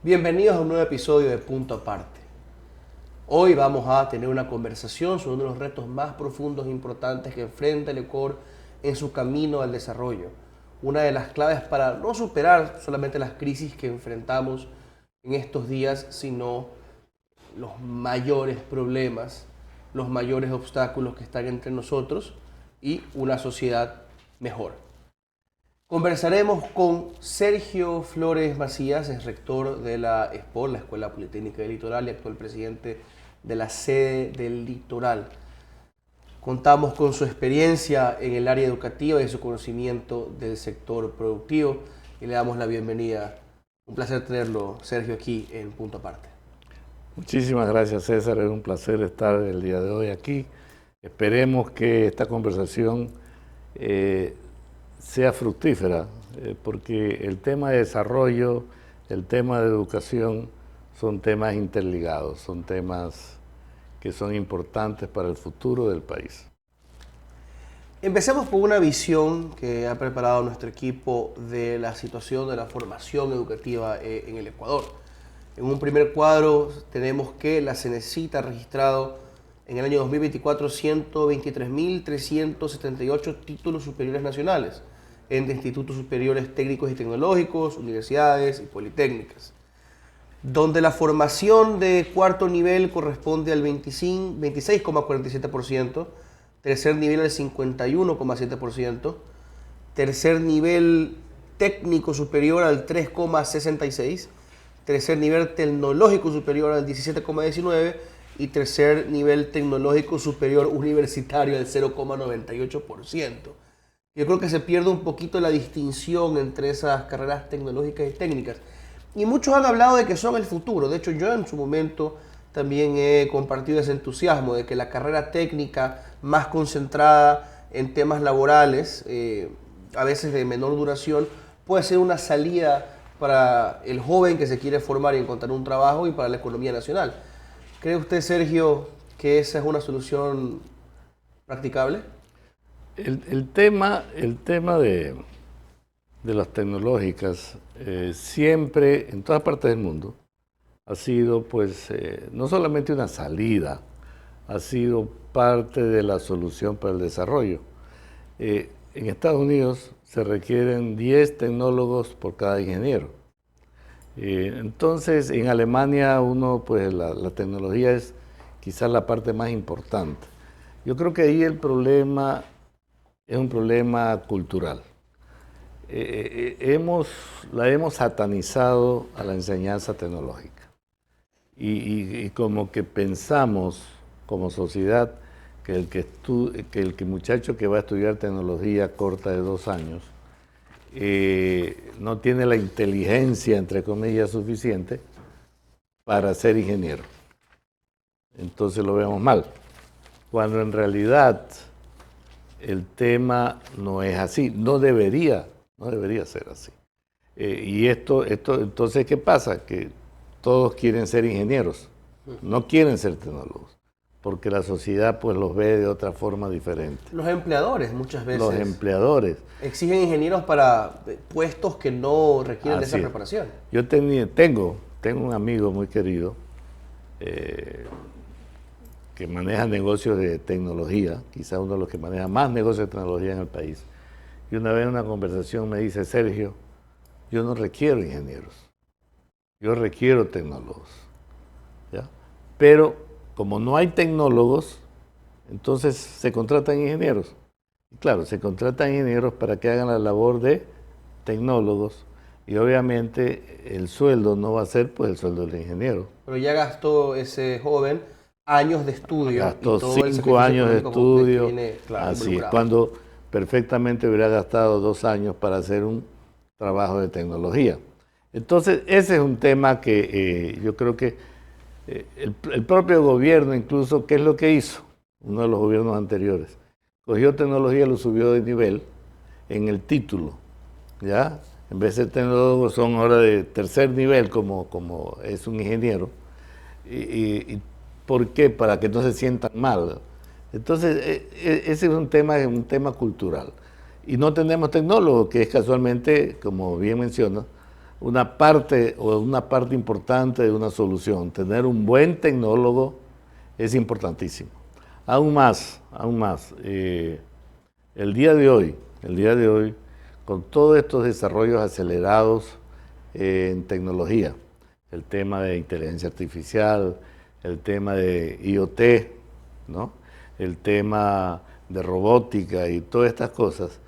Bienvenidos a un nuevo episodio de Punto Aparte. Hoy vamos a tener una conversación sobre uno de los retos más profundos e importantes que enfrenta el Ecuador en su camino al desarrollo. Una de las claves para no superar solamente las crisis que enfrentamos en estos días, sino los mayores problemas, los mayores obstáculos que están entre nosotros y una sociedad mejor. Conversaremos con Sergio Flores Macías, es rector de la ESPOL, la Escuela Politécnica del Litoral, y actual presidente de la sede del Litoral. Contamos con su experiencia en el área educativa y su conocimiento del sector productivo y le damos la bienvenida. Un placer tenerlo, Sergio, aquí en Punto Aparte. Muchísimas gracias, César. Es un placer estar el día de hoy aquí. Esperemos que esta conversación sea fructífera, porque el tema de desarrollo, el tema de educación son temas interligados, son temas que son importantes para el futuro del país. Empecemos por una visión que ha preparado nuestro equipo de la situación de la formación educativa en el Ecuador. En un primer cuadro tenemos que la Cenecit ha registrado en el año 2024 123.378 títulos superiores nacionales entre institutos superiores técnicos y tecnológicos, universidades y politécnicas, donde la formación de cuarto nivel corresponde al 26,47%, tercer nivel al 51,7%, tercer nivel técnico superior al 3,66%, tercer nivel tecnológico superior al 17,19% y tercer nivel tecnológico superior universitario al 0,98%. Yo creo que se pierde un poquito la distinción entre esas carreras tecnológicas y técnicas. Y muchos han hablado de que son el futuro. De hecho, yo en su momento también he compartido ese entusiasmo de que la carrera técnica más concentrada en temas laborales, a veces de menor duración, puede ser una salida para el joven que se quiere formar y encontrar un trabajo y para la economía nacional. ¿Cree usted, Sergio, que esa es una solución practicable? El tema de las tecnológicas siempre, en todas partes del mundo, ha sido pues no solamente una salida, ha sido parte de la solución para el desarrollo. En Estados Unidos se requieren 10 tecnólogos por cada ingeniero. Entonces, en Alemania pues la tecnología es quizás la parte más importante. Yo creo que ahí el problema es un problema cultural. La hemos satanizado a la enseñanza tecnológica y como que pensamos como sociedad que el muchacho que va a estudiar tecnología corta de 2 años no tiene la inteligencia, entre comillas, suficiente para ser ingeniero. Entonces lo vemos mal, cuando en realidad el tema no es así, no debería ser así. Y entonces, ¿qué pasa? Que todos quieren ser ingenieros, no quieren ser tecnólogos, porque la sociedad pues los ve de otra forma diferente. Los empleadores muchas veces. Los empleadores. Exigen ingenieros para puestos que no requieren de esa preparación. Yo tengo un amigo muy querido que maneja negocios de tecnología, quizás uno de los que maneja más negocios de tecnología en el país. Y una vez en una conversación me dice: Sergio, yo no requiero ingenieros, yo requiero tecnólogos, ¿ya? Pero como no hay tecnólogos, entonces se contratan ingenieros. Y claro, se contratan ingenieros para que hagan la labor de tecnólogos y obviamente el sueldo no va a ser pues el sueldo del ingeniero. Pero ya gastó ese joven años de estudio. Gastó 5 años de estudio, así es, cuando perfectamente hubiera gastado 2 años para hacer un trabajo de tecnología. Entonces, ese es un tema que yo creo que el propio gobierno, incluso, ¿qué es lo que hizo? Uno de los gobiernos anteriores. Cogió tecnología, lo subió de nivel en el título, ¿ya? En vez de tecnólogos son ahora de tercer nivel, como es un ingeniero. Y ¿por qué? Para que no se sientan mal. Entonces, ese es un tema cultural. Y no tenemos tecnólogos, que es casualmente, como bien menciona, una parte importante de una solución. Tener un buen tecnólogo es importantísimo. Aún más, el día de hoy, con todos estos desarrollos acelerados en tecnología, el tema de inteligencia artificial, el tema de IoT, ¿no? El tema de robótica y todas estas cosas,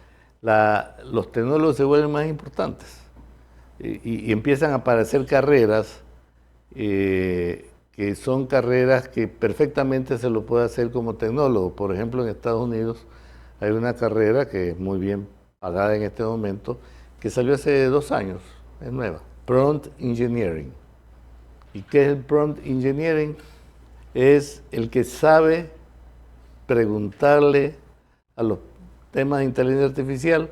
los tecnólogos se vuelven más importantes y empiezan a aparecer carreras que son carreras que perfectamente se lo puede hacer como tecnólogo. Por ejemplo, en Estados Unidos hay una carrera que es muy bien pagada en este momento, que salió hace 2 años, es nueva, Prompt Engineering. ¿Y qué es el Prompt Engineering? Es el que sabe preguntarle a los temas de inteligencia artificial,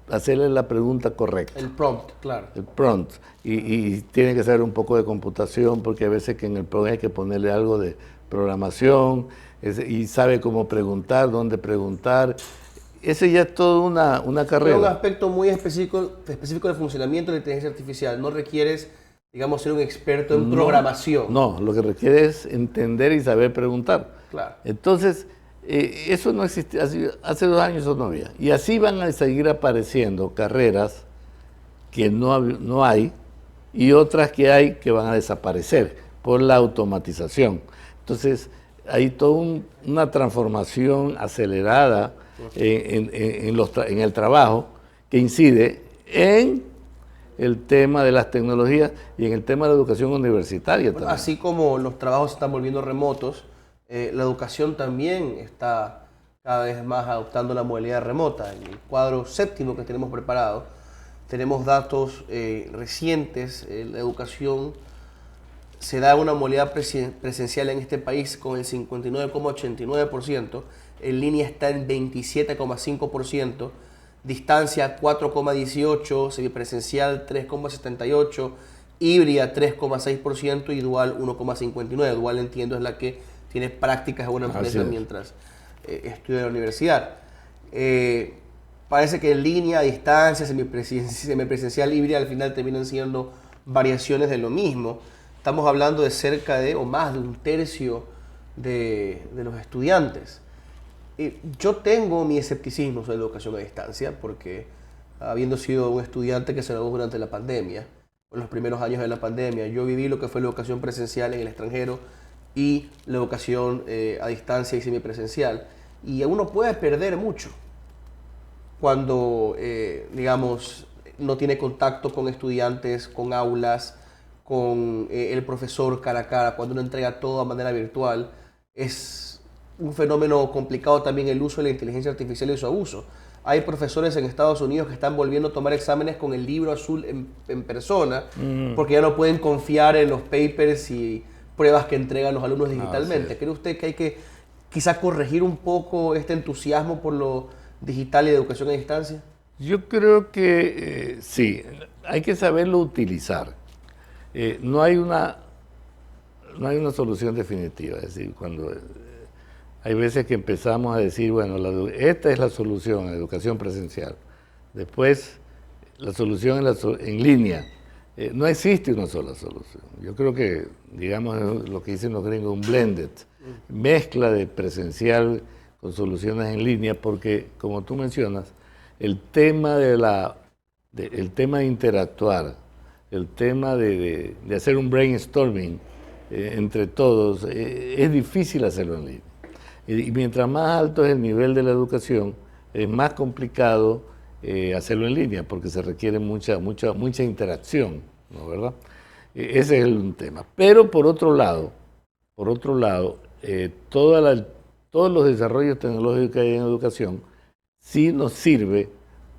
hacerle la pregunta correcta. El prompt, claro. El prompt. Y tiene que ser un poco de computación, porque a veces que en el prompt hay que ponerle algo de programación, y sabe cómo preguntar, dónde preguntar. Ese ya es toda una carrera. Es un aspecto muy específico del funcionamiento de la inteligencia artificial. No requieres, digamos, ser un experto en programación. No, lo que requiere es entender y saber preguntar. Claro. Entonces, eso no existía, hace 2 años eso no había. Y así van a seguir apareciendo carreras que no hay y otras que hay que van a desaparecer por la automatización. Entonces, hay toda una transformación acelerada en el trabajo que incide en el tema de las tecnologías y en el tema de la educación universitaria también. Así como los trabajos se están volviendo remotos, la educación también está cada vez más adoptando la modalidad remota. En el cuadro séptimo que tenemos preparado, tenemos datos recientes. La educación se da una modalidad presencial en este país con el 59,89%, en línea está en 27,5%, distancia 4,18%, semipresencial 3,78%, híbrida 3,6% y dual 1,59%. Dual, entiendo, es la que tiene prácticas en una empresa mientras estudia en la universidad. Parece que en línea, distancia, semipresencial, híbrida al final terminan siendo variaciones de lo mismo. Estamos hablando de cerca de o más de 1/3 de los estudiantes. Yo tengo mi escepticismo sobre la educación a distancia porque, habiendo sido un estudiante que se graduó durante la pandemia, en los primeros años de la pandemia, yo viví lo que fue la educación presencial en el extranjero y la educación a distancia y semipresencial. Y uno puede perder mucho cuando, digamos, no tiene contacto con estudiantes, con aulas, con el profesor cara a cara, cuando uno entrega todo de manera virtual. Es un fenómeno complicado también el uso de la inteligencia artificial y su abuso. Hay profesores en Estados Unidos que están volviendo a tomar exámenes con el libro azul en persona, porque ya no pueden confiar en los papers y pruebas que entregan los alumnos digitalmente. ¿Cree usted que hay que quizá corregir un poco este entusiasmo por lo digital y de educación a distancia? Yo creo que sí, hay que saberlo utilizar. No hay una solución definitiva. Es decir, cuando hay veces que empezamos a decir, bueno, esta es la solución, la educación presencial. Después, la solución en línea. No existe una sola solución. Yo creo que, digamos, lo que dicen los gringos, un blended, mezcla de presencial con soluciones en línea, porque, como tú mencionas, el tema de interactuar, el tema de hacer un brainstorming entre todos, es difícil hacerlo en línea. Y mientras más alto es el nivel de la educación, es más complicado hacerlo en línea, porque se requiere mucha interacción, ¿no? ¿Verdad? Ese es un tema. Pero por otro lado, todos los desarrollos tecnológicos que hay en educación sí nos sirve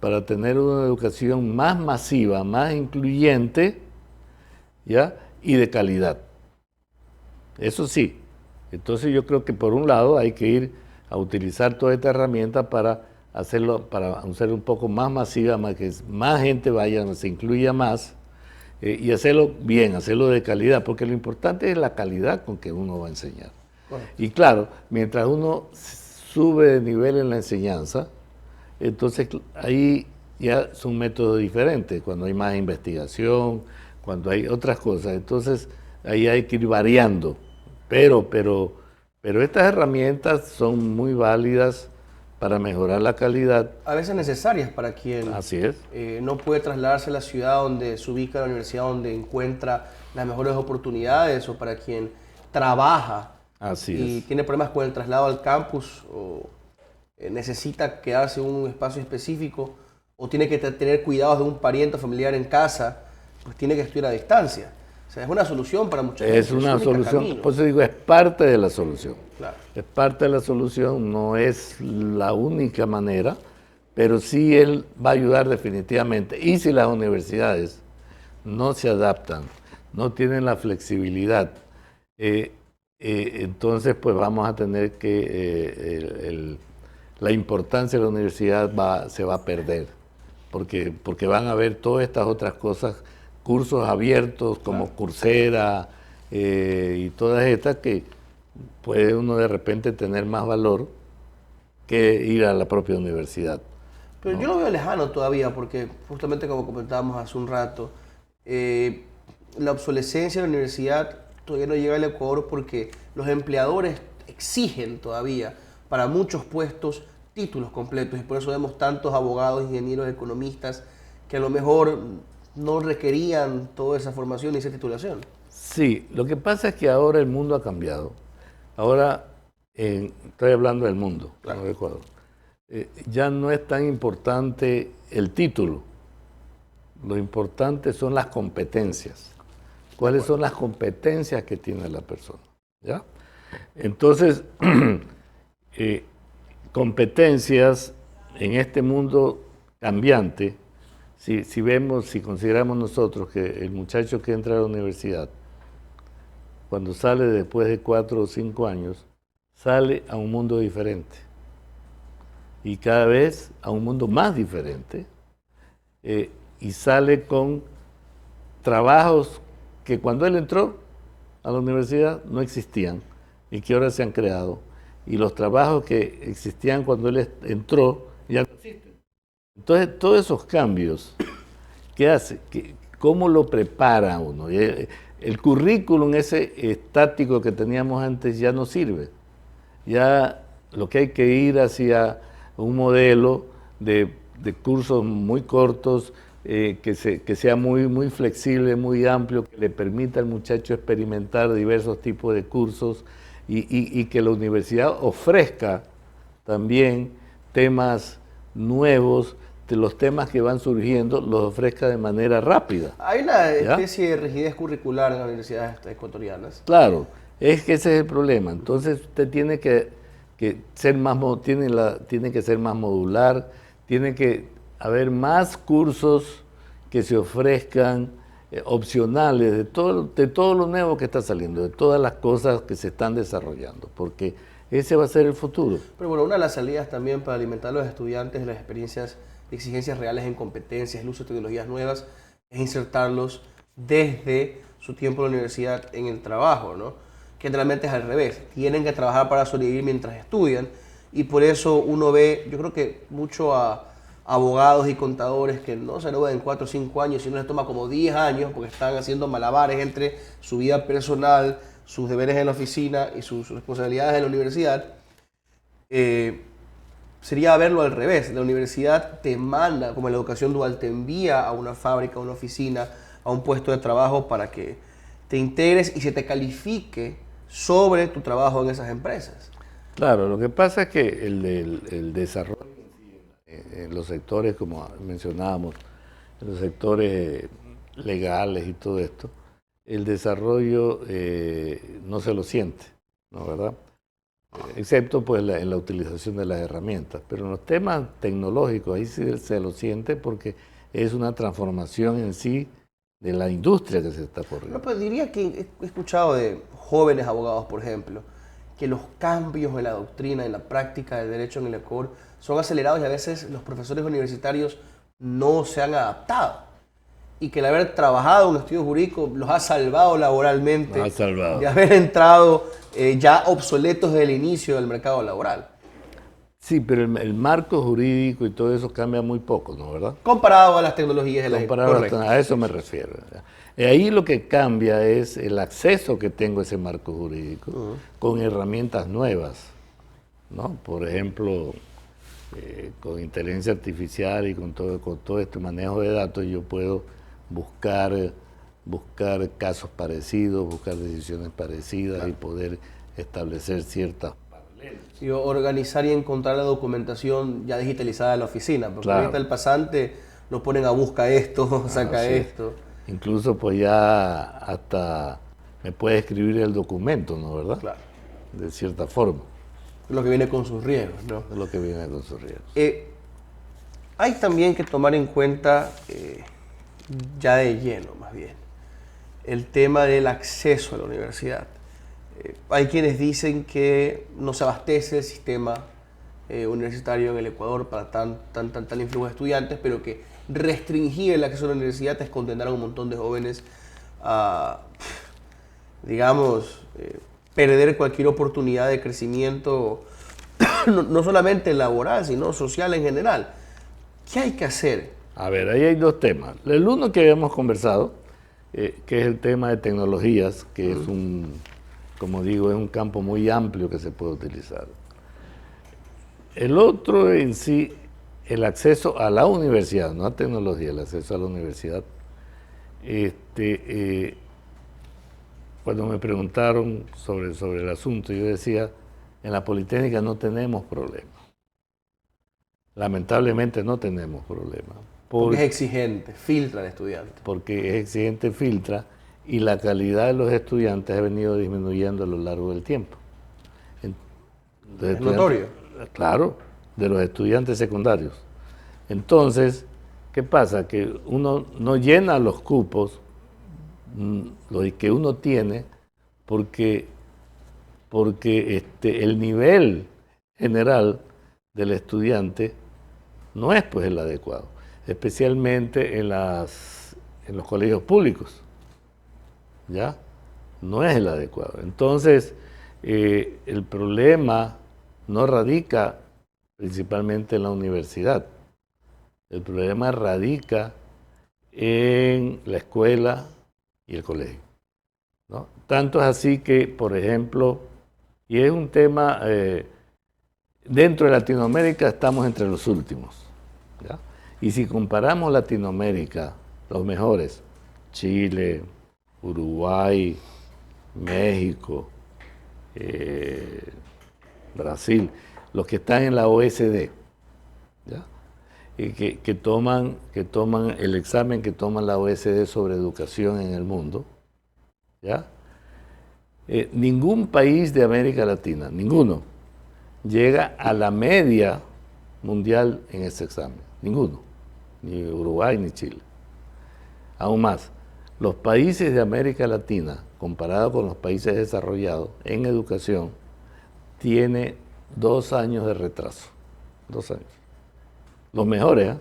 para tener una educación más masiva, más incluyente, ¿ya? Y de calidad. Eso sí. Entonces yo creo que por un lado hay que ir a utilizar toda esta herramienta para hacer un poco más masiva, más que más gente vaya, se incluya más, y hacerlo bien, hacerlo de calidad, porque lo importante es la calidad con que uno va a enseñar. Bueno. Y claro, mientras uno sube de nivel en la enseñanza, entonces ahí ya son métodos diferentes, cuando hay más investigación, cuando hay otras cosas. Entonces, ahí hay que ir variando. Pero estas herramientas son muy válidas para mejorar la calidad. A veces necesarias para quien Así es. No puede trasladarse a la ciudad donde se ubica la universidad, donde encuentra las mejores oportunidades, o para quien trabaja y tiene problemas con el traslado al campus, o necesita quedarse en un espacio específico, o tiene que tener cuidados de un pariente o familiar en casa, pues tiene que estudiar a distancia. O sea, es una solución para muchos. Es una solución, por eso digo, es parte de la solución. Claro. Es parte de la solución, no es la única manera, pero sí él va a ayudar definitivamente. Y si las universidades no se adaptan, no tienen la flexibilidad, entonces pues vamos a tener que la importancia de la universidad se va a perder, porque van a haber todas estas otras cosas, cursos abiertos como Coursera y todas estas, que puede uno de repente tener más valor que ir a la propia universidad. Pero ¿no? Yo lo veo lejano todavía, porque justamente como comentábamos hace un rato, la obsolescencia de la universidad todavía no llega al Ecuador, porque los empleadores exigen todavía para muchos puestos títulos completos, y por eso vemos tantos abogados, ingenieros, economistas que a lo mejor no requerían toda esa formación y esa titulación. Sí, lo que pasa es que ahora el mundo ha cambiado. Ahora, estoy hablando del mundo, claro, no de Ecuador. Ya no es tan importante el título, lo importante son las competencias. ¿Cuáles son las competencias que tiene la persona? ¿Ya? Entonces, competencias en este mundo cambiante, si consideramos nosotros que el muchacho que entra a la universidad, cuando sale después de 4 o 5 años, sale a un mundo diferente. Y cada vez a un mundo más diferente. Y sale con trabajos que cuando él entró a la universidad no existían y que ahora se han creado. Y los trabajos que existían cuando él entró ya no existen. Entonces, todos esos cambios, ¿qué hace? ¿Cómo lo prepara uno? El currículum ese estático que teníamos antes ya no sirve. Ya lo que hay que ir hacia un modelo de cursos muy cortos, que sea muy flexible, muy amplio, que le permita al muchacho experimentar diversos tipos de cursos y que la universidad ofrezca también temas nuevos, de los temas que van surgiendo, los ofrezca de manera rápida. Hay una especie de rigidez curricular en las universidades ecuatorianas. Claro, es que ese es el problema. Entonces usted tiene que ser más, tiene que ser más modular, tiene que haber más cursos que se ofrezcan opcionales de todo lo nuevo que está saliendo, de todas las cosas que se están desarrollando, porque ese va a ser el futuro. Pero bueno, una de las salidas también para alimentar a los estudiantes de las experiencias, de exigencias reales en competencias, el uso de tecnologías nuevas, es insertarlos desde su tiempo en la universidad en el trabajo, ¿no? Que realmente es al revés. Tienen que trabajar para sobrevivir mientras estudian, y por eso uno ve, yo creo que mucho a abogados y contadores que no se gradúan en 4 o 5 años, sino les toma como 10 años, porque están haciendo malabares entre su vida personal, sus deberes en la oficina y sus responsabilidades en la universidad. Sería verlo al revés. La universidad te manda, como en la educación dual, te envía a una fábrica, a una oficina, a un puesto de trabajo para que te integres y se te califique sobre tu trabajo en esas empresas. Claro, lo que pasa es que el desarrollo en los sectores, como mencionábamos, en los sectores legales y todo esto, el desarrollo no se lo siente, ¿no, verdad? Excepto pues en la utilización de las herramientas. Pero en los temas tecnológicos ahí sí se lo siente, porque es una transformación en sí de la industria que se está corriendo. No, pues diría que he escuchado de jóvenes abogados, por ejemplo, que los cambios en la doctrina, en la práctica del derecho en el Ecuador son acelerados, y a veces los profesores universitarios no se han adaptado, y que el haber trabajado en un estudio jurídico los ha salvado laboralmente de haber entrado ya obsoletos desde el inicio del mercado laboral. Sí, pero el marco jurídico y todo eso cambia muy poco, ¿no? ¿Verdad? Comparado a las tecnologías de la Comparado a eso me refiero. Ahí lo que cambia es el acceso que tengo a ese marco jurídico con herramientas nuevas, ¿no? Por ejemplo, con inteligencia artificial y con todo este manejo de datos yo puedo buscar casos parecidos, buscar decisiones parecidas y poder establecer ciertas paralelas. Y organizar y encontrar la documentación ya digitalizada de la oficina, porque ahorita el pasante lo ponen a busca esto, saca esto. Incluso pues ya hasta me puede escribir el documento, ¿no? ¿Verdad? Claro. De cierta forma. Lo que viene con sus riesgos, ¿no? Lo que viene con sus riesgos. Hay también que tomar en cuenta, ya de lleno más bien, el tema del acceso a la universidad. Hay quienes dicen que no se abastece el sistema universitario en el Ecuador para tal influjo de estudiantes, pero que restringir el acceso a la universidad es condenar a un montón de jóvenes a, digamos, perder cualquier oportunidad de crecimiento, no solamente laboral, sino social en general. ¿Qué hay que hacer? A ver, ahí hay dos temas. El uno que habíamos conversado, que es el tema de tecnologías, que es como digo, es un campo muy amplio que se puede utilizar. El otro en sí, el acceso a la universidad, no a tecnología, el acceso a la universidad. Cuando me preguntaron sobre el asunto, yo decía, en la Politécnica no tenemos problema. Lamentablemente no tenemos problema. Porque es exigente, filtra al estudiante. Porque es exigente, filtra, y la calidad de los estudiantes ha venido disminuyendo a lo largo del tiempo. ¿Es notorio? Claro, de los estudiantes secundarios. Entonces, ¿qué pasa? Que uno no llena los cupos, lo que uno tiene, porque el nivel general del estudiante no es pues el adecuado, especialmente en los colegios públicos, ¿ya? No es el adecuado. Entonces, el problema no radica principalmente en la universidad, el problema radica en la escuela y el colegio, ¿no? Tanto es así que, por ejemplo, y es un tema, dentro de Latinoamérica estamos entre los últimos, ¿ya? Y si comparamos Latinoamérica, los mejores, Chile, Uruguay, México, Brasil, los que están en la OSD, ¿ya? Y que toman el examen que toma la OSD sobre educación en el mundo, ¿ya? Ningún país de América Latina, ninguno, llega a la media mundial en ese examen. Ninguno. Ni Uruguay ni Chile. Aún más, los países de América Latina, comparados con los países desarrollados en educación, tiene 2 años de retraso. 2 años. Los mejores,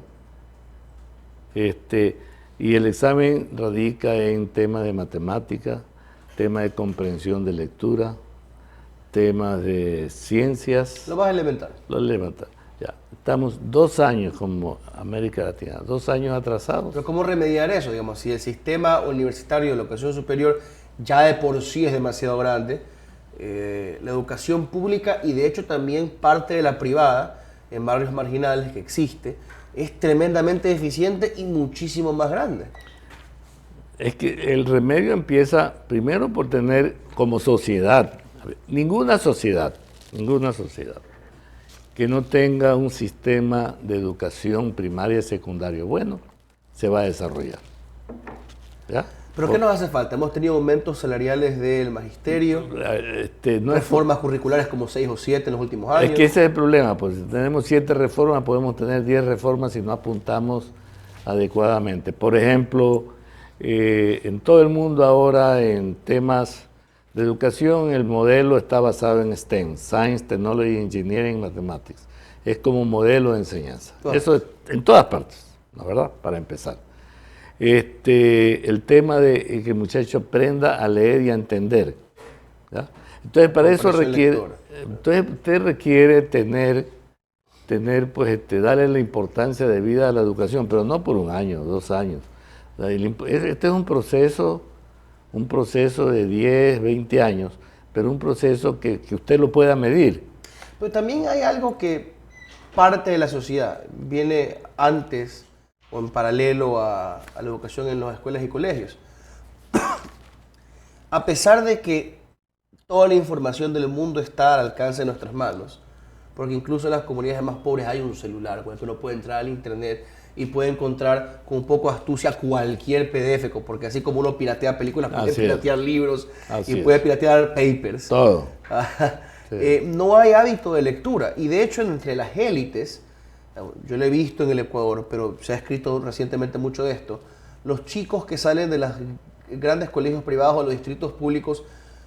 y el examen radica en temas de matemática, temas de comprensión de lectura, temas de ciencias. Lo más elemental. Lo elemental. Ya. Estamos 2 años como América Latina, 2 años atrasados. Pero ¿cómo remediar eso? Digamos, si el sistema universitario de la educación superior ya de por sí es demasiado grande, la educación pública y de hecho también parte de la privada en barrios marginales que existe, es tremendamente deficiente y muchísimo más grande. Es que el remedio empieza primero por tener como sociedad, ninguna sociedad que no tenga un sistema de educación primaria y secundaria bueno, se va a desarrollar. ¿Ya? ¿Pero qué nos hace falta? Hemos tenido aumentos salariales del magisterio, reformas curriculares como 6 o 7 en los últimos años. Es que ese es el problema, pues si tenemos 7 reformas, podemos tener 10 reformas si no apuntamos adecuadamente. Por ejemplo, en todo el mundo ahora en temas de educación el modelo está basado en STEM, Science, Technology, Engineering, Mathematics. Es como un modelo de enseñanza. Claro. Eso es en todas partes, ¿la verdad? Para empezar. El tema de que el muchacho aprenda a leer y a entender, ¿ya? Entonces, para eso requiere, usted requiere tener darle la importancia de vida a la educación, pero no por 1 año, 2 años. Este es un proceso de 10, 20 años, pero un proceso que usted lo pueda medir. Pero también hay algo que parte de la sociedad viene antes o en paralelo a la educación en las escuelas y colegios. A pesar de que toda la información del mundo está al alcance de nuestras manos, porque incluso en las comunidades más pobres hay un celular con el que uno puede entrar al internet y puede encontrar con un poco de astucia cualquier PDF, porque así como uno piratea películas, puede piratear libros y puede piratear papers. Todo. Sí. No hay hábito de lectura, y de hecho entre las élites, yo lo he visto en el Ecuador, pero se ha escrito recientemente mucho de esto, los chicos que salen de los grandes colegios privados o los distritos públicos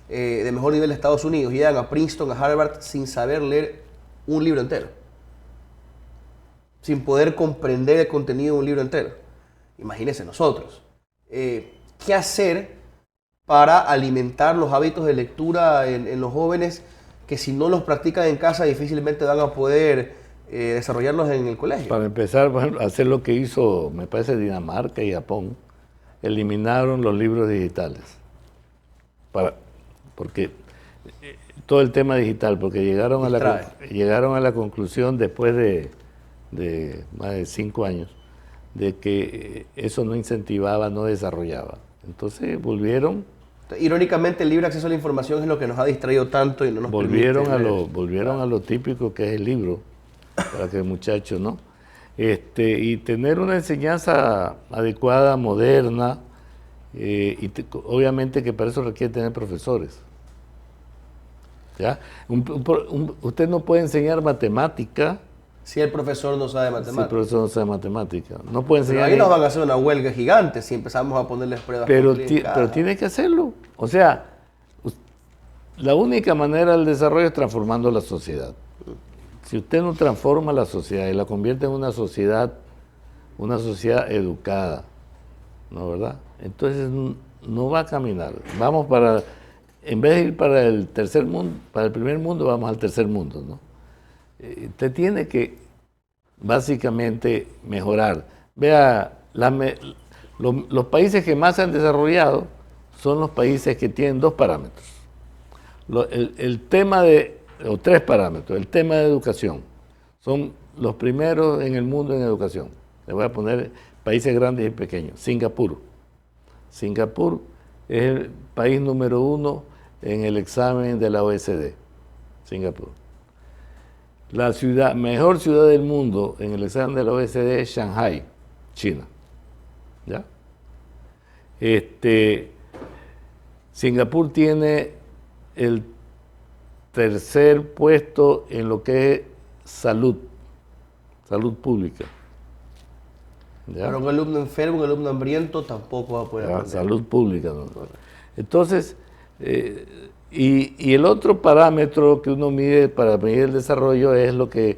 de mejor nivel de Estados Unidos llegan a Princeton, a Harvard, sin saber leer un libro entero, sin poder comprender el contenido de un libro entero. Imagínense nosotros. ¿Qué hacer para alimentar los hábitos de lectura en los jóvenes que si no los practican en casa difícilmente van a poder desarrollarlos en el colegio? Para empezar, por ejemplo, hacer lo que hizo, me parece, Dinamarca y Japón, eliminaron los libros digitales. Porque todo el tema digital, porque llegaron a la conclusión después de más de 5 años, de que eso no incentivaba, no desarrollaba. Entonces volvieron. Irónicamente, el libre acceso a la información es lo que nos ha distraído tanto y no nos volvieron a lo típico que es el libro, para que el muchacho, ¿no? Y tener una enseñanza adecuada, moderna, obviamente que para eso requiere tener profesores. ¿Ya? Usted no puede enseñar matemática si el profesor no sabe matemática. Si el profesor no sabe matemática. No puede enseñar. Pero ahí nos van a hacer una huelga gigante si empezamos a ponerles pruebas. Pero tiene que hacerlo. O sea, la única manera del desarrollo es transformando la sociedad. Si usted no transforma la sociedad y la convierte en una sociedad educada, ¿no, verdad? Entonces no va a caminar. Vamos en vez de ir para el tercer mundo, para el primer mundo, vamos al tercer mundo, ¿no? Usted tiene que básicamente mejorar. Vea, los países que más se han desarrollado son los países que tienen 2 parámetros. El tema o 3 parámetros. El tema de educación. Son los primeros en el mundo en educación. Le voy a poner países grandes y pequeños. Singapur. Singapur es el país número 1 en el examen de la OECD. Singapur. La mejor ciudad del mundo en el examen de la OECD es Shanghai, China. ¿Ya? Singapur tiene el tercer puesto en lo que es salud pública. ¿Ya? Pero un alumno enfermo, un alumno hambriento tampoco va a poder aprender. Salud pública. ¿No? Entonces, y el otro parámetro que uno mide para medir el desarrollo es lo que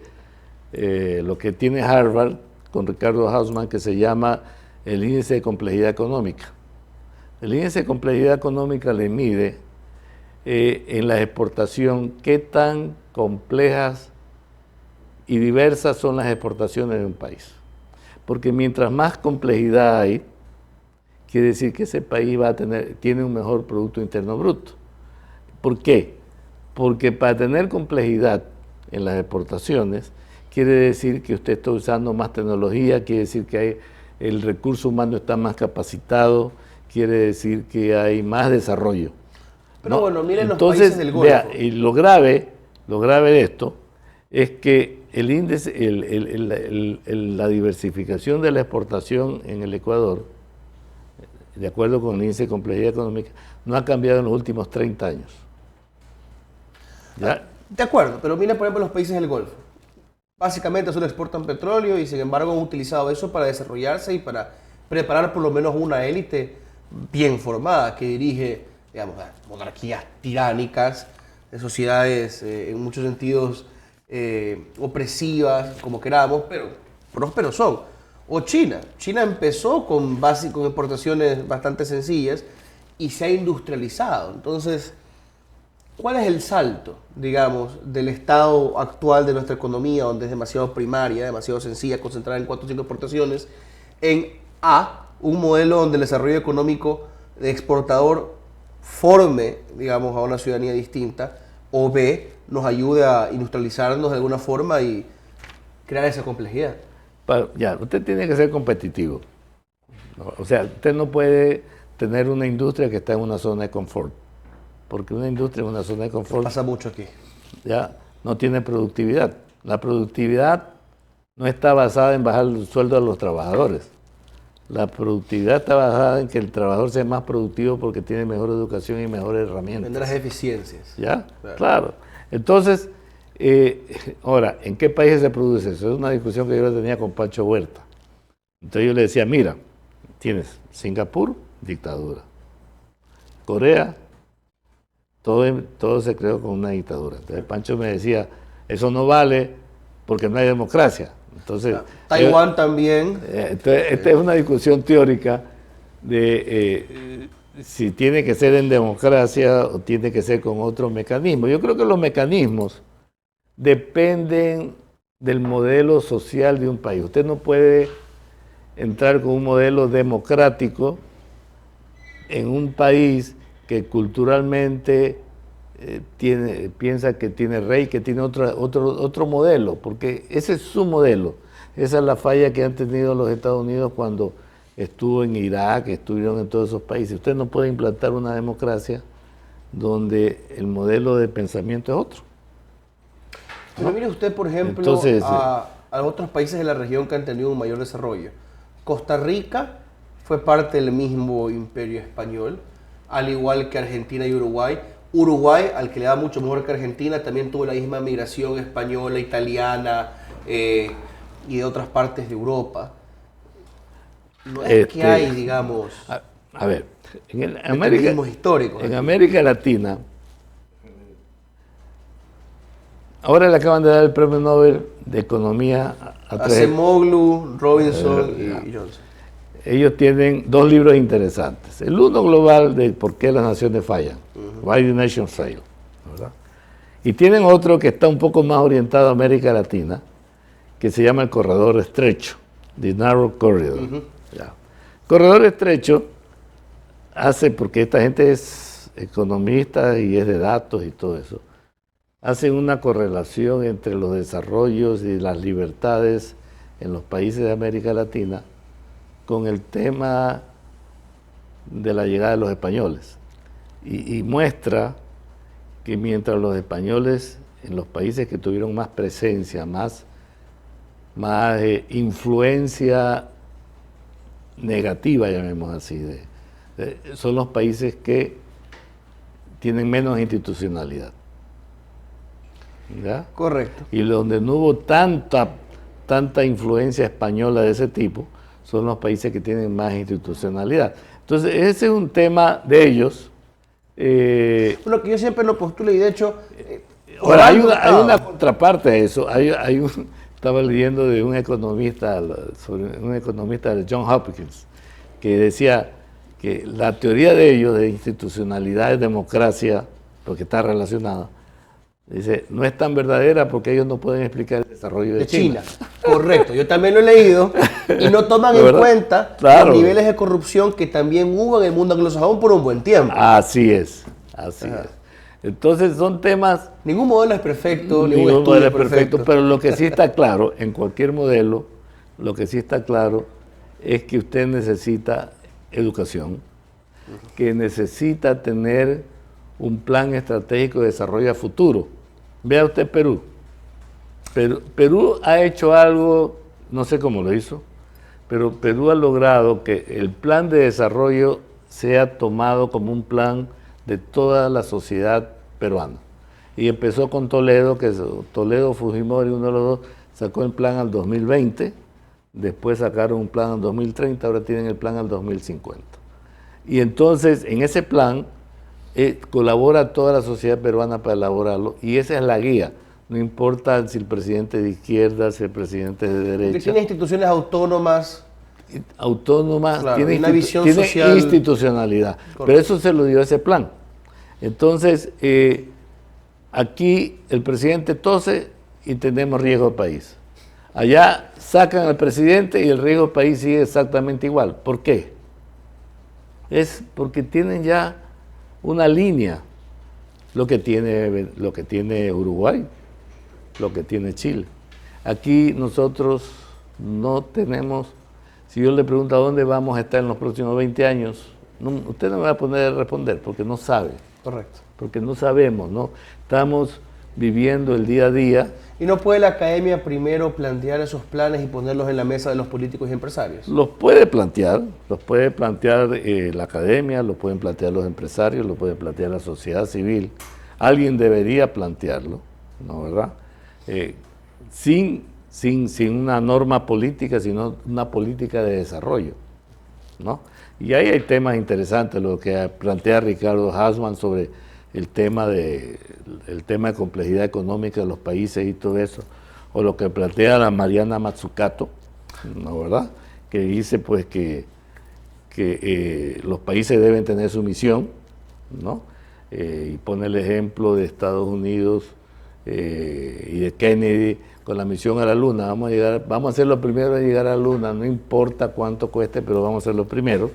tiene Harvard con Ricardo Hausmann, que se llama el índice de complejidad económica. El índice de complejidad económica le mide en la exportación qué tan complejas y diversas son las exportaciones de un país. Porque mientras más complejidad hay, quiere decir que ese país tiene un mejor Producto Interno Bruto. ¿Por qué? Porque para tener complejidad en las exportaciones, quiere decir que usted está usando más tecnología, quiere decir que el recurso humano está más capacitado, quiere decir que hay más desarrollo. Pero ¿no? Bueno, miren entonces, los países del Golfo. Vea, y lo grave de esto es que el índice, la diversificación de la exportación en el Ecuador, de acuerdo con el índice de complejidad económica, no ha cambiado en los últimos 30 años. ¿Ya? De acuerdo, pero miren por ejemplo los países del Golfo. Básicamente solo exportan petróleo y sin embargo han utilizado eso para desarrollarse y para preparar por lo menos una élite bien formada que dirige, digamos, monarquías tiránicas, de sociedades en muchos sentidos opresivas, como queramos, pero prósperos son. O China. China empezó con exportaciones bastante sencillas y se ha industrializado. Entonces, ¿Cuál es el salto, digamos, del estado actual de nuestra economía, donde es demasiado primaria, demasiado sencilla, concentrada en 4 o 5 exportaciones, en A, un modelo donde el desarrollo económico de exportador forme, digamos, a una ciudadanía distinta, o B, nos ayude a industrializarnos de alguna forma y crear esa complejidad? Ya, usted tiene que ser competitivo. O sea, usted no puede tener una industria que está en una zona de confort, porque una industria en una zona de confort... Pasa mucho aquí. Ya no tiene productividad. La productividad no está basada en bajar el sueldo a los trabajadores. La productividad está basada en que el trabajador sea más productivo porque tiene mejor educación y mejores herramientas. Tendrás eficiencias. ¿Ya? Claro. Entonces, ahora, ¿en qué países se produce eso? Es una discusión que yo tenía con Pancho Huerta. Entonces yo le decía, mira, tienes Singapur, dictadura. Corea, todo se creó con una dictadura. Entonces Pancho me decía, eso no vale porque no hay democracia. Entonces, Taiwán también. Entonces, esta es una discusión teórica de si tiene que ser en democracia o tiene que ser con otro mecanismo. Yo creo que los mecanismos dependen del modelo social de un país. Usted no puede entrar con un modelo democrático en un país que culturalmente piensa que tiene rey, que tiene otro modelo, porque ese es su modelo. Esa es la falla que han tenido los Estados Unidos cuando estuvo en Irak, estuvieron en todos esos países. Usted no puede implantar una democracia donde el modelo de pensamiento es otro. Pero mire usted, por ejemplo, entonces, a otros países de la región que han tenido un mayor desarrollo. Costa Rica fue parte del mismo imperio español, al igual que Argentina y Uruguay. Uruguay, al que le da mucho mejor que Argentina, también tuvo la misma migración española, italiana y de otras partes de Europa. No es que hay, digamos... A ver, en América Latina, ahora le acaban de dar el premio Nobel de Economía a Acemoglu, Robinson y Johnson. Ellos tienen 2 libros interesantes. El uno global de por qué las naciones fallan, Why the Nations Fail, ¿verdad? Y tienen otro que está un poco más orientado a América Latina, que se llama el Corredor Estrecho, The Narrow Corridor. Corredor Estrecho hace, porque esta gente es economista y es de datos y todo eso, hacen una correlación entre los desarrollos y las libertades en los países de América Latina con el tema de la llegada de los españoles y muestra que mientras los españoles en los países que tuvieron más presencia, más influencia negativa, llamemos así, son los países que tienen menos institucionalidad. ¿Ya? Correcto. Y donde no hubo tanta influencia española de ese tipo, son los países que tienen más institucionalidad. Entonces, ese es un tema de ellos. Bueno, que yo siempre lo postulo y de hecho... ahora, hay una contraparte a eso. Estaba leyendo de un economista, de John Hopkins, que decía que la teoría de ellos de institucionalidad y democracia, porque está relacionada, dice, no es tan verdadera porque ellos no pueden explicar el desarrollo de China. Correcto, yo también lo he leído y no toman en cuenta los niveles de corrupción que también hubo en el mundo anglosajón por un buen tiempo. Así es. Entonces son temas... Ningún modelo es perfecto, ningún modelo es perfecto, pero lo que sí está claro, en cualquier modelo, lo que sí está claro es que usted necesita educación, que necesita tener un plan estratégico de desarrollo a futuro. Vea usted Perú. Perú ha hecho algo, no sé cómo lo hizo, pero Perú ha logrado que el plan de desarrollo sea tomado como un plan de toda la sociedad peruana. Y empezó con Toledo, Toledo Fujimori, uno de los dos, sacó el plan al 2020, después sacaron un plan al 2030, ahora tienen el plan al 2050. Y entonces, en ese plan, colabora toda la sociedad peruana para elaborarlo, y esa es la guía. No importa si el presidente es de izquierda, si el presidente es de derecha. Porque tiene instituciones autónomas. Claro, tiene una visión social. Institucionalidad. Correcto. Pero eso se lo dio ese plan. Entonces, Aquí el presidente tose y tenemos riesgo de país. Allá sacan al presidente y el riesgo de país sigue exactamente igual. ¿Por qué? Es porque tienen ya una línea, lo que tiene Uruguay, lo que tiene Chile. Aquí nosotros no tenemos, si yo le pregunto a dónde vamos a estar en los próximos 20 años, usted no me va a poner a responder porque no sabe. Correcto. Porque no sabemos, ¿no? Estamos viviendo el día a día. ¿Y no puede la academia primero plantear esos planes y ponerlos en la mesa de los políticos y empresarios? Los puede plantear la academia, los pueden plantear los empresarios, los puede plantear la sociedad civil. Alguien debería plantearlo, ¿no, verdad? Sin una norma política, sino una política de desarrollo, ¿no? Y ahí hay temas interesantes, lo que plantea Ricardo Hausmann sobre el tema de complejidad económica de los países y todo eso, o lo que plantea la Mariana Mazzucato, ¿no, verdad? Que dice pues que los países deben tener su misión, ¿no? Y pone el ejemplo de Estados Unidos y de Kennedy con la misión a la Luna. Vamos a ser los primeros en llegar a la Luna, no importa cuánto cueste, pero vamos a ser los primeros.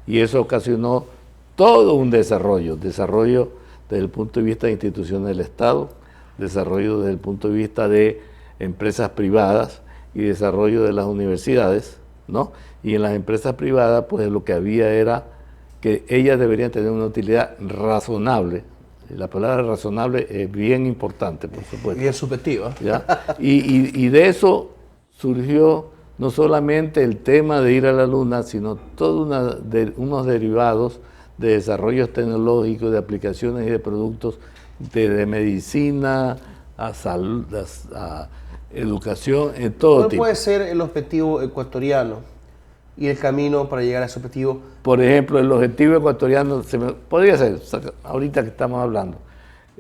Y eso ocasionó todo un desarrollo desde el punto de vista de instituciones del Estado, desarrollo desde el punto de vista de empresas privadas y desarrollo de las universidades, ¿no? Y en las empresas privadas, pues lo que había era que ellas deberían tener una utilidad razonable. La palabra razonable es bien importante, por supuesto. Bien subjetiva. ¿Ya? Y de eso surgió no solamente el tema de ir a la Luna, sino todos unos derivados de desarrollos tecnológicos, de aplicaciones y de productos de medicina, a salud, a educación, en todo tipo. ¿Cuál puede ser el objetivo ecuatoriano y el camino para llegar a ese objetivo? Por ejemplo, el objetivo ecuatoriano podría ser, ahorita que estamos hablando,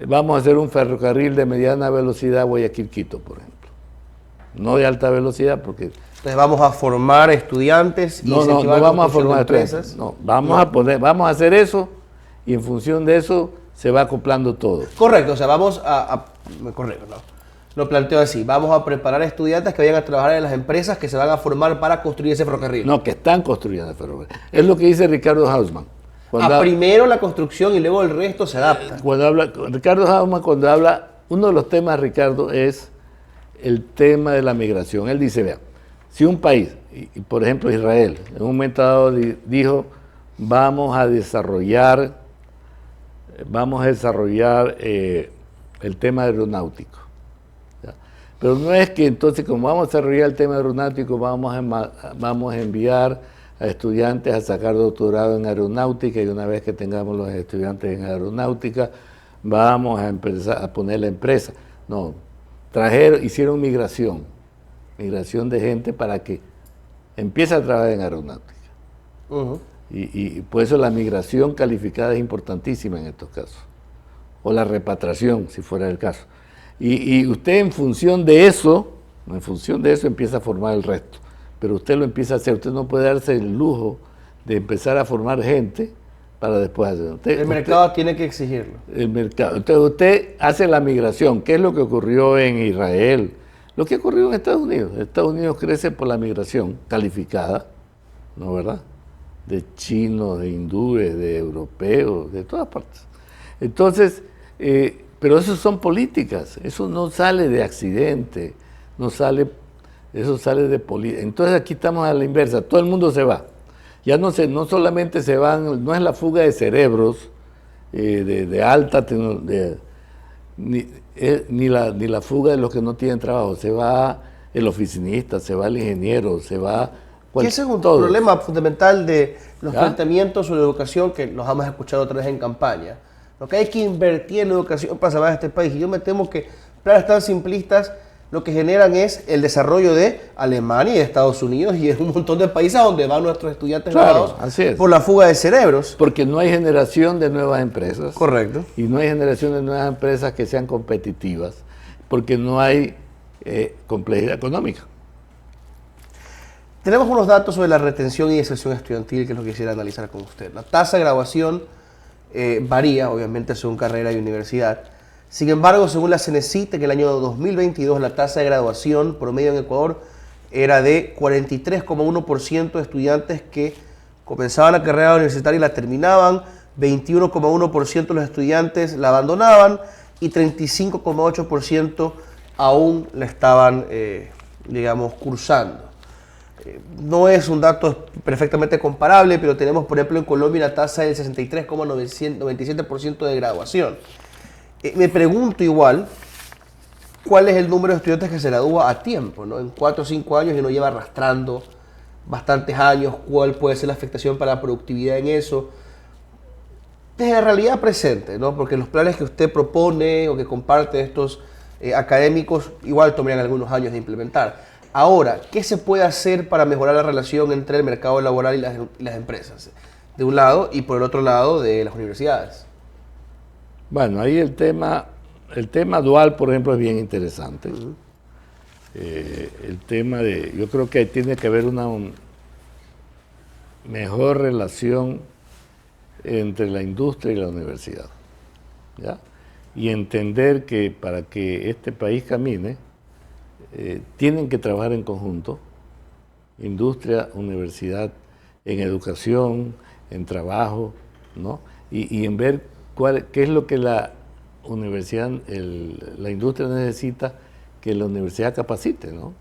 vamos a hacer un ferrocarril de mediana velocidad Guayaquil-Quito, por ejemplo. No de alta velocidad, porque... Entonces vamos a formar estudiantes y no vamos a formar empresas. No, vamos a hacer eso y en función de eso se va acoplando todo. Correcto, o sea, correcto, no. Lo planteo así, vamos a preparar estudiantes que vayan a trabajar en las empresas que se van a formar para construir ese ferrocarril. No, que están construyendo el ferrocarril. Es lo que dice Ricardo Hausmann. Primero la construcción y luego el resto se adapta. Ricardo Hausmann cuando habla, uno de los temas, Ricardo, es el tema de la migración. Él dice, vea, si un país, y por ejemplo Israel, en un momento dado dijo, vamos a desarrollar el tema aeronáutico. ¿Ya? Pero no es que entonces, como vamos a desarrollar el tema aeronáutico, vamos a enviar a estudiantes a sacar doctorado en aeronáutica y una vez que tengamos los estudiantes en aeronáutica, vamos a empezar a poner la empresa. No, hicieron migración de gente para que empiece a trabajar en aeronáutica. Y por eso la migración calificada es importantísima en estos casos. O la repatriación, si fuera el caso. Y usted en función de eso empieza a formar el resto. Pero usted lo empieza a hacer. Usted no puede darse el lujo de empezar a formar gente para después hacerlo. El mercado tiene que exigirlo. El mercado. Entonces usted hace la migración. ¿Qué es lo que ocurrió en Israel? Lo que ocurrió en Estados Unidos. Estados Unidos crece por la migración calificada, ¿no, verdad? De chinos, de hindúes, de europeos, de todas partes. Entonces, pero eso son políticas, eso no sale de accidente, eso sale de política. Entonces aquí estamos a la inversa, todo el mundo se va. Ya no solamente se van, no es la fuga de cerebros de alta tecnología, ni la fuga de los que no tienen trabajo, se va el oficinista, se va el ingeniero, se va... Ese es un problema fundamental de los planteamientos sobre educación que los hemos escuchado otra vez en campaña. Lo que hay que invertir en la educación para salvar a este país. Y yo me temo que planes tan simplistas lo que generan es el desarrollo de Alemania y de Estados Unidos y es un montón de países donde van nuestros estudiantes graduados por la fuga de cerebros. Porque no hay generación de nuevas empresas. Correcto. Y no hay generación de nuevas empresas que sean competitivas porque no hay complejidad económica. Tenemos unos datos sobre la retención y deserción estudiantil que es lo que quisiera analizar con usted. La tasa de graduación varía, obviamente, según carrera y universidad. Sin embargo, según la Cenecit, en el año 2022 la tasa de graduación promedio en Ecuador era de 43,1% de estudiantes que comenzaban la carrera universitaria y la terminaban, 21,1% de los estudiantes la abandonaban y 35,8% aún la estaban, digamos, cursando. No es un dato perfectamente comparable, pero tenemos, por ejemplo, en Colombia una tasa del 63,97% de graduación. Me pregunto igual, ¿cuál es el número de estudiantes que se gradúa a tiempo, ¿no? En 4 o 5 años y no lleva arrastrando bastantes años, ¿cuál puede ser la afectación para la productividad en eso? Desde la realidad presente, ¿no? Porque los planes que usted propone o que comparte estos académicos igual tomarían algunos años de implementar. Ahora, ¿qué se puede hacer para mejorar la relación entre el mercado laboral y las empresas? De un lado, y por el otro lado, de las universidades. Bueno, ahí el tema dual, por ejemplo, es bien interesante. El tema yo creo que tiene que haber una mejor relación entre la industria y la universidad, ¿ya? Y entender que para que este país camine, tienen que trabajar en conjunto, industria, universidad, en educación, en trabajo, ¿no? Y en ver qué es lo que la universidad, la industria necesita que la universidad capacite, ¿no?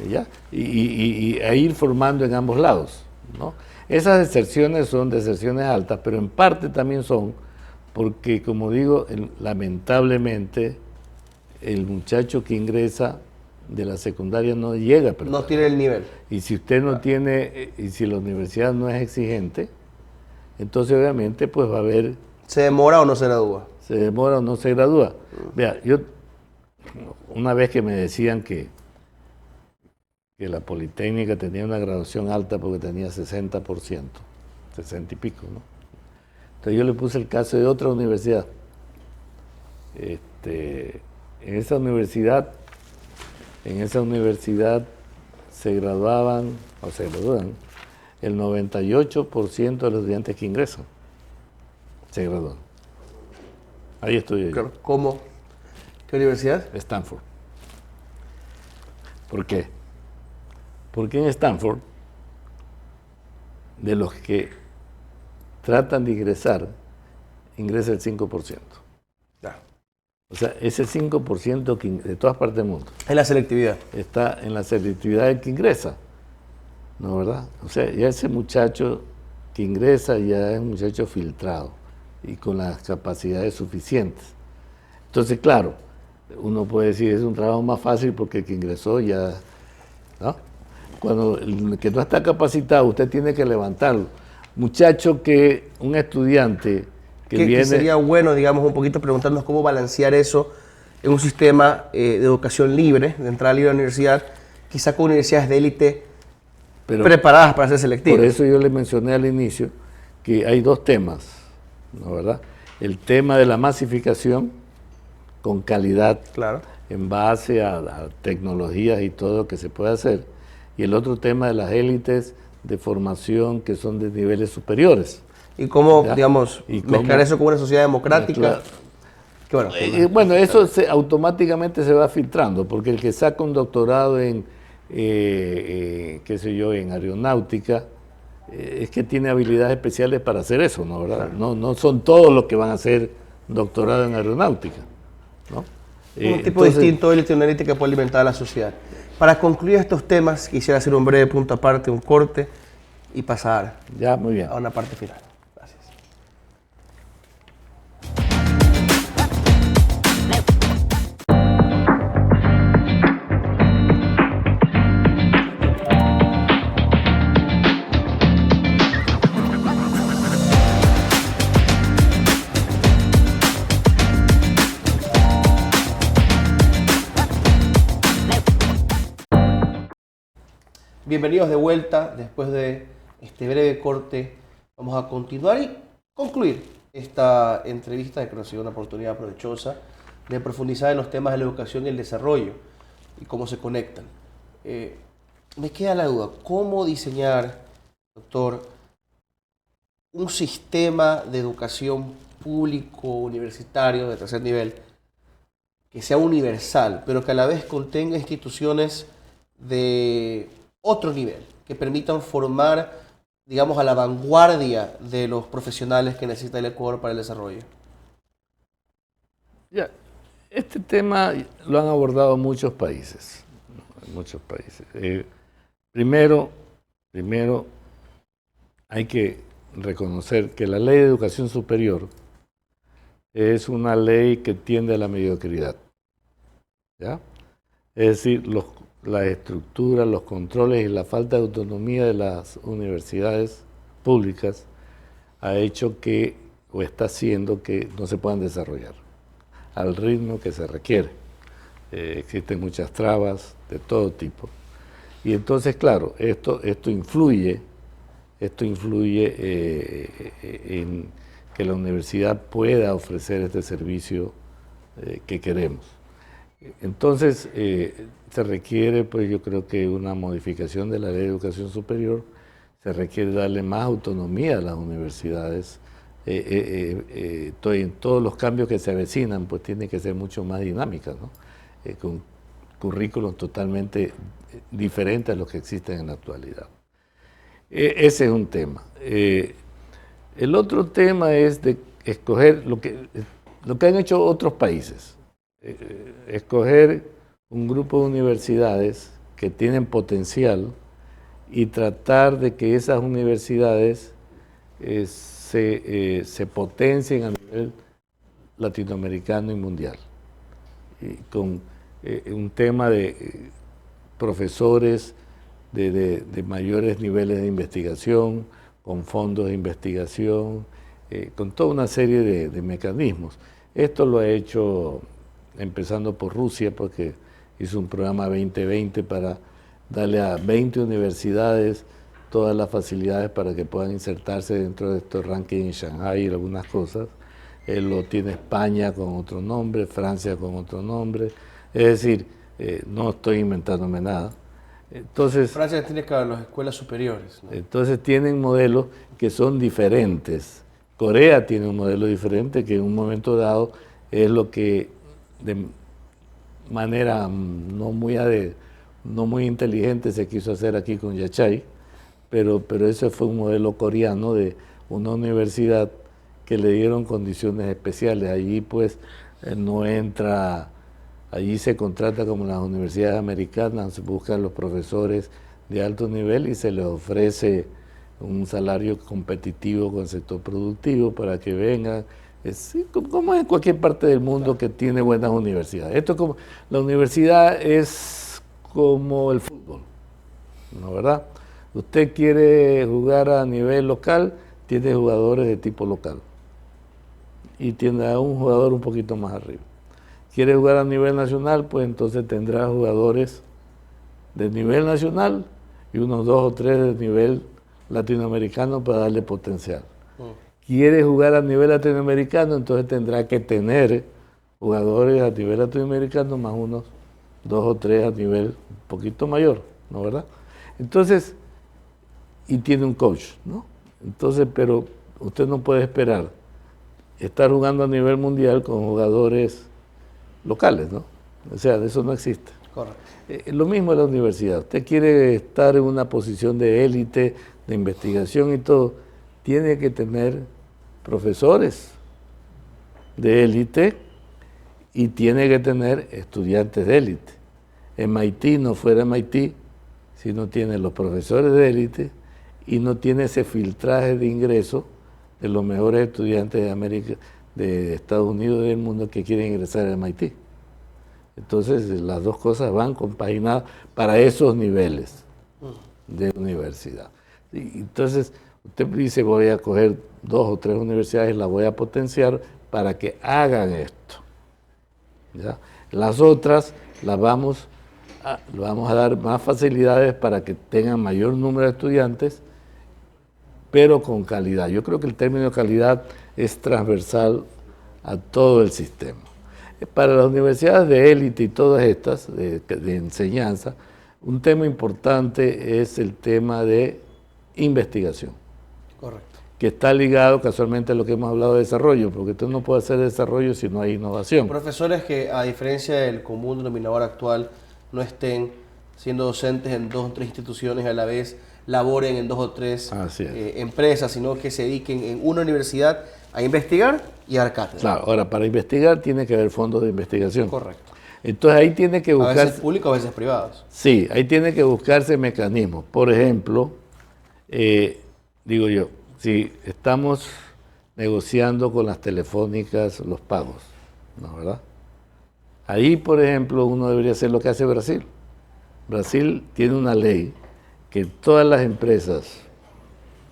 ¿Ya? Y a ir formando en ambos lados, ¿no? Esas deserciones son deserciones altas, pero en parte también son porque, como digo, lamentablemente el muchacho que ingresa de la secundaria no llega a preparar. No tiene el nivel. Y si usted no tiene, y si la universidad no es exigente, entonces obviamente pues va a haber... ¿Se demora o no se gradúa? Se demora o no se gradúa. Vea, yo una vez que me decían que la Politécnica tenía una graduación alta porque tenía 60%, 60 y pico, ¿no? Entonces yo le puse el caso de otra universidad. En esa universidad se graduaban, o se gradúan, el 98% de los estudiantes que ingresan se gradúan. Ahí estoy yo. ¿Cómo? ¿Qué universidad? Stanford. ¿Por qué? Porque en Stanford, de los que tratan de ingresar, ingresa el 5%. Ya. O sea, ese 5% de todas partes del mundo. Es la selectividad. Está en la selectividad del que ingresa. ¿No, verdad? O sea, ya ese muchacho que ingresa ya es un muchacho filtrado y con las capacidades suficientes. Entonces, claro, uno puede decir es un trabajo más fácil porque el que ingresó ya, ¿no? Cuando el que no está capacitado, usted tiene que levantarlo. Muchacho un estudiante que viene... sería bueno, digamos, un poquito preguntarnos cómo balancear eso en un sistema de educación libre, de entrada libre a la universidad, quizá con universidades de élite preparadas para ser selectivas. Por eso yo le mencioné al inicio que hay dos temas, ¿no, verdad? El tema de la masificación con calidad, claro, en base a tecnologías y todo lo que se puede hacer, y el otro tema de las élites de formación que son de niveles superiores. Y cómo, digamos, mezclar eso con una sociedad democrática. Bueno, eso automáticamente se va filtrando, porque el que saca un doctorado en, qué sé yo, en aeronáutica, es que tiene habilidades especiales para hacer eso, ¿no, verdad? Claro. No son todos los que van a hacer doctorado en aeronáutica, ¿no? Un tipo distinto de élite, una élite que puede alimentar a la sociedad. Para concluir estos temas, quisiera hacer un breve punto aparte, un corte, y pasar muy bien. a una parte final. Gracias. Bienvenidos de vuelta. Después de este breve corte, vamos a continuar y concluir esta entrevista, que creo que ha sido una oportunidad provechosa de profundizar en los temas de la educación y el desarrollo y cómo se conectan. Me queda la duda, ¿cómo diseñar, doctor, un sistema de educación público universitario de tercer nivel que sea universal, pero que a la vez contenga instituciones de otro nivel, que permitan formar, digamos, a la vanguardia de los profesionales que necesita el Ecuador para el desarrollo? Ya, este tema lo han abordado muchos países. Muchos países. Primero, hay que reconocer que la ley de educación superior es una ley que tiende a la mediocridad, ¿ya? Es decir, la estructura, los controles y la falta de autonomía de las universidades públicas ha hecho que, o está haciendo que no se puedan desarrollar al ritmo que se requiere. Existen muchas trabas de todo tipo. Y entonces, claro, esto influye en que la universidad pueda ofrecer este servicio que queremos. Entonces, se requiere, pues yo creo que una modificación de la Ley de Educación Superior, se requiere darle más autonomía a las universidades. En todos los cambios que se avecinan, pues tienen que ser mucho más dinámicas, ¿no? Con currículos totalmente diferentes a los que existen en la actualidad. Ese es un tema. El otro tema es de escoger lo que han hecho otros países. Escoger un grupo de universidades que tienen potencial y tratar de que esas universidades se potencien a nivel latinoamericano y mundial. Y con un tema de profesores de mayores niveles de investigación, con fondos de investigación, con toda una serie de mecanismos. Esto lo ha hecho empezando por Rusia, porque hizo un programa 2020 para darle a 20 universidades todas las facilidades para que puedan insertarse dentro de estos rankings en Shanghái y algunas cosas. Lo tiene España con otro nombre, Francia con otro nombre. Es decir, no estoy inventándome nada. Entonces, Francia tiene, claro, las escuelas superiores, ¿no? Entonces tienen modelos que son diferentes. Corea tiene un modelo diferente que en un momento dado es lo que de manera no muy inteligente se quiso hacer aquí con Yachay, pero ese fue un modelo coreano de una universidad que le dieron condiciones especiales. Allí pues no entra, allí se contrata como las universidades americanas, se buscan los profesores de alto nivel y se les ofrece un salario competitivo con el sector productivo para que vengan, como en cualquier parte del mundo que tiene buenas universidades. Esto es como, la universidad es como el fútbol, ¿no, verdad? Usted quiere jugar a nivel local, tiene jugadores de tipo local y tiene a un jugador un poquito más arriba. Quiere jugar a nivel nacional, pues entonces tendrá jugadores de nivel nacional y unos 2 o 3 de nivel latinoamericano para darle potencial. Quiere jugar a nivel latinoamericano, entonces tendrá que tener jugadores a nivel latinoamericano más unos 2 o 3 a nivel un poquito mayor, ¿no, verdad? Entonces, y tiene un coach, ¿no? Entonces, pero usted no puede esperar estar jugando a nivel mundial con jugadores locales, ¿no? O sea, eso no existe. Correcto. Lo mismo en la universidad. Usted quiere estar en una posición de élite, de investigación y todo, tiene que tener profesores de élite y tiene que tener estudiantes de élite. MIT no fuera MIT si no tiene los profesores de élite y no tiene ese filtraje de ingreso de los mejores estudiantes de América, de Estados Unidos y del mundo que quieren ingresar a MIT. Entonces, las dos cosas van compaginadas para esos niveles de universidad. Y entonces, usted dice, voy a coger 2 o 3 universidades, las voy a potenciar para que hagan esto, ¿ya? Las otras las vamos a dar más facilidades para que tengan mayor número de estudiantes, pero con calidad. Yo creo que el término calidad es transversal a todo el sistema. Para las universidades de élite y todas estas, de enseñanza, un tema importante es el tema de investigación. Correcto. que está ligado casualmente a lo que hemos hablado de desarrollo, porque tú no puedes hacer desarrollo si no hay innovación. Profesores que, a diferencia del común denominador actual, no estén siendo docentes en 2 o 3 instituciones a la vez, laboren en 2 o 3 empresas, sino que se dediquen en una universidad a investigar y a dar cátedra. Claro, ahora para investigar tiene que haber fondos de investigación. Correcto. Entonces ahí tiene que buscarse... A veces públicos, a veces privados. Sí, ahí tiene que buscarse mecanismos. Por ejemplo, digo yo, si estamos negociando con las telefónicas los pagos, ¿no, verdad? Ahí, por ejemplo, uno debería hacer lo que hace Brasil. Brasil tiene una ley que todas las empresas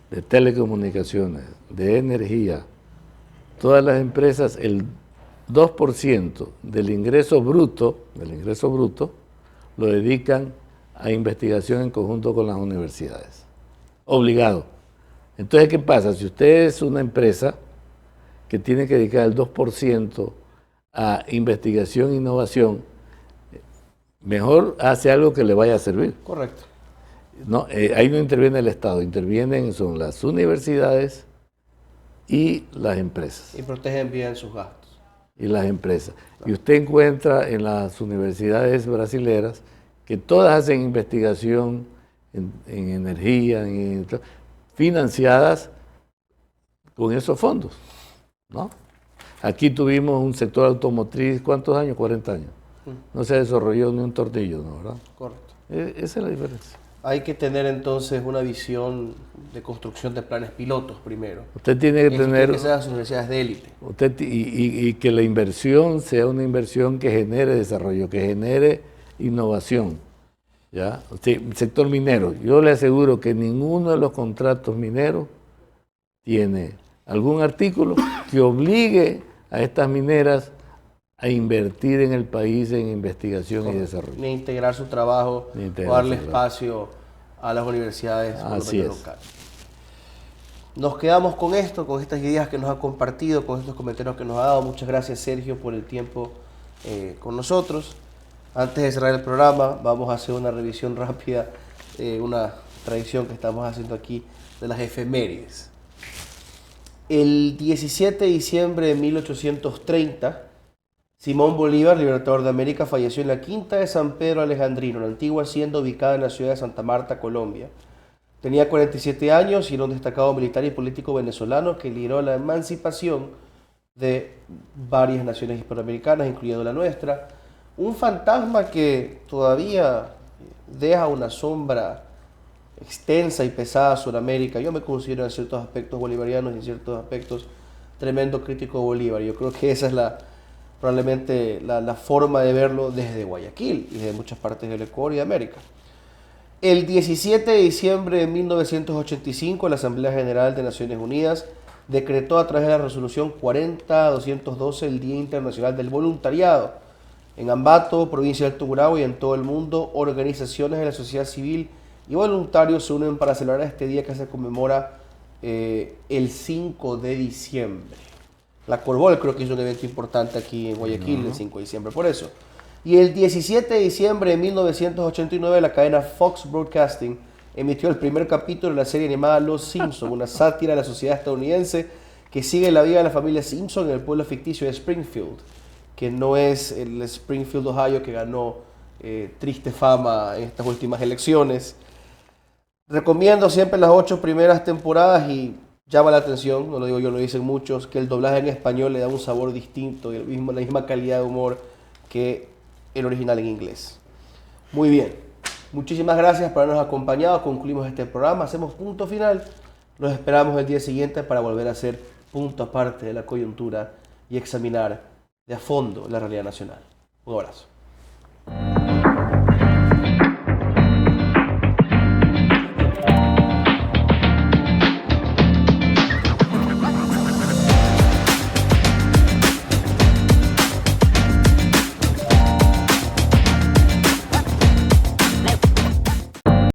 de telecomunicaciones, de energía, todas las empresas, el 2% del ingreso bruto lo dedican a investigación en conjunto con las universidades. Obligado. Entonces, ¿qué pasa? Si usted es una empresa que tiene que dedicar el 2% a investigación e innovación, mejor hace algo que le vaya a servir. Correcto. No, ahí no interviene el Estado, intervienen son las universidades y las empresas. Y protegen bien sus gastos. Y las empresas. Y usted encuentra en las universidades brasileras que todas hacen investigación en energía, financiadas con esos fondos, ¿no? Aquí tuvimos un sector automotriz, ¿cuántos años? 40 años. No se desarrolló ni un tornillo, ¿no? ¿Verdad? Correcto. Esa es la diferencia. Hay que tener entonces una visión de construcción de planes pilotos primero. Usted tiene que tener... que sean las universidades de élite. Y que la inversión sea una inversión que genere desarrollo, que genere innovación. ¿Ya? Sector minero. Yo le aseguro que ninguno de los contratos mineros tiene algún artículo que obligue a estas mineras a invertir en el país en investigación y desarrollo. Ni integrar su trabajo, o darle espacio a las universidades locales. Nos quedamos con esto, con estas ideas que nos ha compartido, con estos comentarios que nos ha dado. Muchas gracias, Sergio, por el tiempo con nosotros. Antes de cerrar el programa, vamos a hacer una revisión rápida, una tradición que estamos haciendo aquí de las efemérides. El 17 de diciembre de 1830, Simón Bolívar, libertador de América, falleció en la Quinta de San Pedro Alejandrino, la antigua hacienda ubicada en la ciudad de Santa Marta, Colombia. Tenía 47 años y era un destacado militar y político venezolano que lideró la emancipación de varias naciones hispanoamericanas, incluyendo la nuestra. Un fantasma que todavía deja una sombra extensa y pesada a Sudamérica. Yo me considero en ciertos aspectos bolivarianos y en ciertos aspectos tremendo crítico de Bolívar. Yo creo que esa es probablemente la forma de verlo desde Guayaquil y desde muchas partes del Ecuador y de América. El 17 de diciembre de 1985, la Asamblea General de Naciones Unidas decretó a través de la resolución 40-212 el Día Internacional del Voluntariado. En Ambato, provincia del Tungurahua y en todo el mundo, organizaciones de la sociedad civil y voluntarios se unen para celebrar este día que se conmemora el 5 de diciembre. La Corbol creo que es un evento importante aquí en Guayaquil, el 5 de diciembre, por eso. Y el 17 de diciembre de 1989, la cadena Fox Broadcasting emitió el primer capítulo de la serie animada Los Simpson, una sátira de la sociedad estadounidense que sigue la vida de la familia Simpson en el pueblo ficticio de Springfield, que no es el Springfield, Ohio, que ganó triste fama en estas últimas elecciones. Recomiendo siempre las 8 primeras temporadas y llama la atención, no lo digo yo, lo dicen muchos, que el doblaje en español le da un sabor distinto y la misma calidad de humor que el original en inglés. Muy bien, muchísimas gracias por habernos acompañado, concluimos este programa, hacemos punto final, los esperamos el día siguiente para volver a hacer punto aparte de la coyuntura y examinar de a fondo la realidad nacional. Un abrazo.